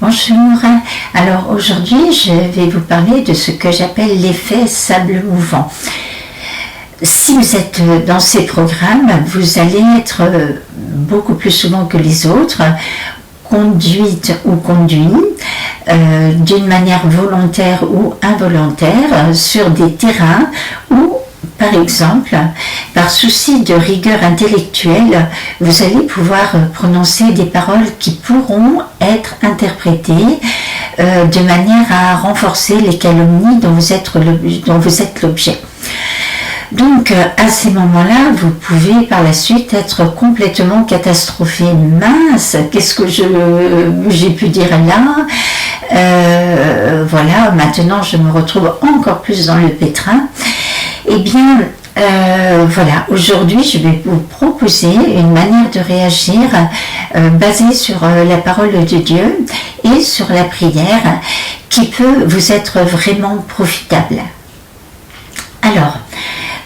Bonjour, alors aujourd'hui je vais vous parler de ce que j'appelle l'effet sable mouvant. Si vous êtes dans ces programmes, vous allez être beaucoup plus souvent que les autres conduite ou conduit d'une manière volontaire ou involontaire sur des terrains où, par exemple, par souci de rigueur intellectuelle, vous allez pouvoir prononcer des paroles qui pourront être interprétées de manière à renforcer les calomnies dont vous êtes l'objet. Donc, à ces moments-là, vous pouvez par la suite être complètement catastrophé. Mince, qu'est-ce que j'ai pu dire là ? Voilà, maintenant je me retrouve encore plus dans le pétrin. Eh bien, voilà, aujourd'hui je vais vous proposer une manière de réagir basée sur la parole de Dieu et sur la prière qui peut vous être vraiment profitable. Alors,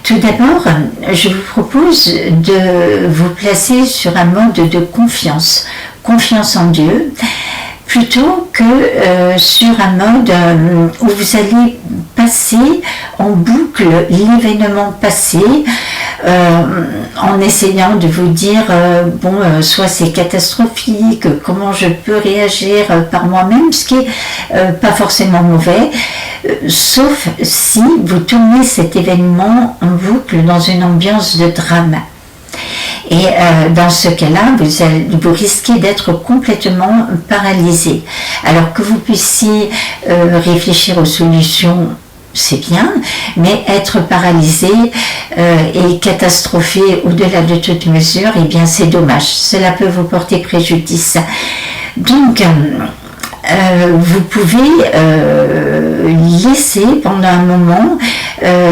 tout d'abord, je vous propose de vous placer sur un mode de confiance en Dieu, plutôt que sur un mode où vous allez passer en boucle l'événement passé en essayant de vous dire soit c'est catastrophique, comment je peux réagir par moi-même, ce qui est pas forcément mauvais, sauf si vous tournez cet événement en boucle dans une ambiance de drame. Et dans ce cas-là, vous risquez d'être complètement paralysé. Alors que vous puissiez réfléchir aux solutions, c'est bien, mais être paralysé et catastrophé au-delà de toute mesure, eh bien c'est dommage. Cela peut vous porter préjudice. Donc, vous pouvez laisser pendant un moment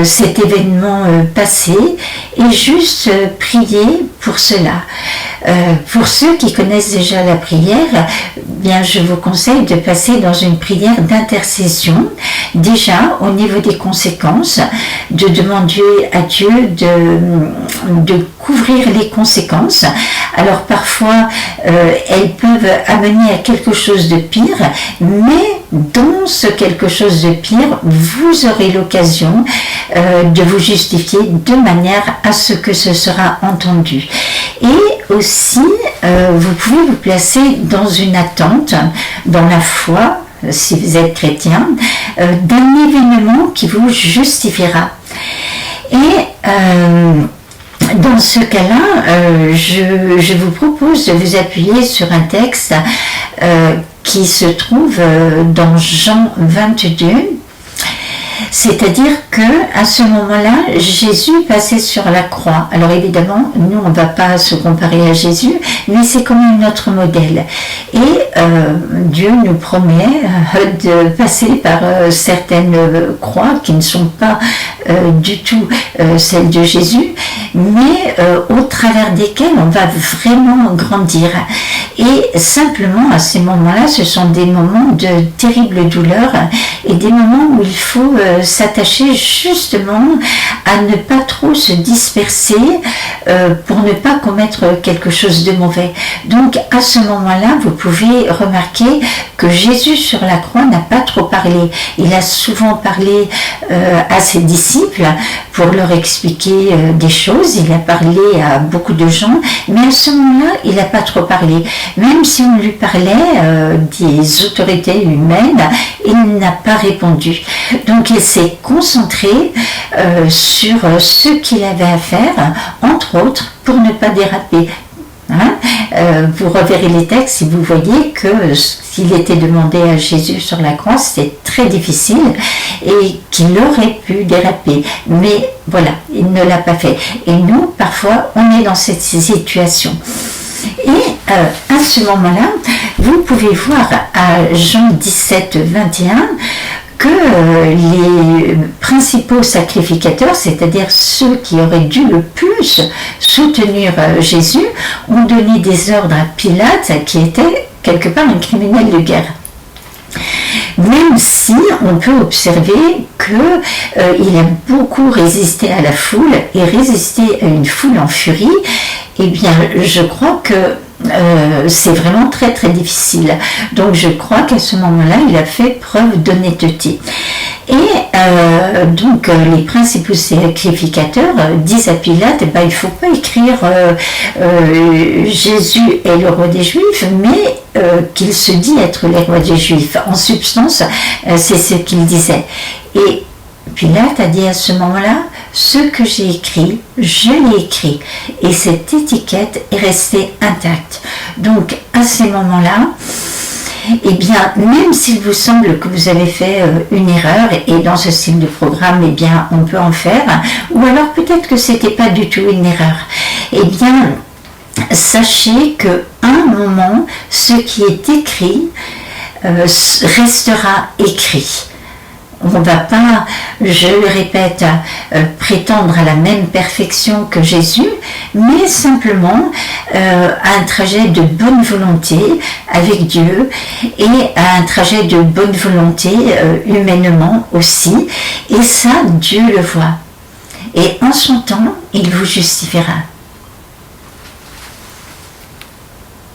cet événement passer et juste prier pour cela. Pour ceux qui connaissent déjà la prière, bien je vous conseille de passer dans une prière d'intercession, déjà au niveau des conséquences, de demander à Dieu de couvrir les conséquences. Alors parfois, elles peuvent amener à quelque chose de pire, mais dans ce quelque chose de pire, vous aurez l'occasion de vous justifier de manière à ce que ce sera entendu. Et aussi, vous pouvez vous placer dans une attente, dans la foi, si vous êtes chrétien, d'un événement qui vous justifiera. Et dans ce cas-là, je vous propose de vous appuyer sur un texte qui se trouve dans Jean 22. C'est-à-dire que à ce moment-là, Jésus passait sur la croix. Alors évidemment, nous on ne va pas se comparer à Jésus, mais c'est quand même notre modèle. Et Dieu nous promet de passer par certaines croix qui ne sont pas du tout celles de Jésus, mais au travers desquelles on va vraiment grandir. Et simplement à ces moments-là, ce sont des moments de terrible douleur et des moments où il faut s'attacher justement à ne pas trop se disperser pour ne pas commettre quelque chose de mauvais. Donc à ce moment-là, vous pouvez remarquer que Jésus sur la croix n'a pas trop parlé. Il a souvent parlé à ses disciples pour leur expliquer des choses. Il a parlé à beaucoup de gens, mais à ce moment-là, il n'a pas trop parlé. Même si on lui parlait des autorités humaines, il n'a pas répondu. Donc il s'est concentré sur ce qu'il avait à faire, entre autres, pour ne pas déraper. Vous reverrez les textes et vous voyez que s'il était demandé à Jésus sur la croix, c'était très difficile et qu'il aurait pu déraper. Mais voilà, il ne l'a pas fait. Et nous, parfois, on est dans cette situation. Et à ce moment-là, vous pouvez voir à Jean 17, 21 que les principaux sacrificateurs, c'est-à-dire ceux qui auraient dû le plus soutenir Jésus, ont donné des ordres à Pilate, qui était quelque part un criminel de guerre. même si on peut observer que il a beaucoup résisté à la foule et résisté à une foule en furie. Eh bien, je crois que c'est vraiment très très difficile. Donc je crois qu'à ce moment-là, il a fait preuve d'honnêteté. Et donc les principaux sacrificateurs disent à Pilate, il ne faut pas écrire Jésus est le roi des Juifs, mais qu'il se dit être le roi des Juifs. En substance, c'est ce qu'il disait. Et Pilate a dit à ce moment-là, ce que j'ai écrit, je l'ai écrit. Et cette étiquette est restée intacte. Donc à ces moments-là, eh bien, même s'il vous semble que vous avez fait une erreur, et dans ce style de programme, eh bien, on peut en faire, ou alors peut-être que c'était pas du tout une erreur, eh bien, sachez que un moment, ce qui est écrit restera écrit. On ne va pas, je le répète, prétendre à la même perfection que Jésus, mais simplement à un trajet de bonne volonté avec Dieu et à un trajet de bonne volonté humainement aussi. Et ça, Dieu le voit. Et en son temps, il vous justifiera.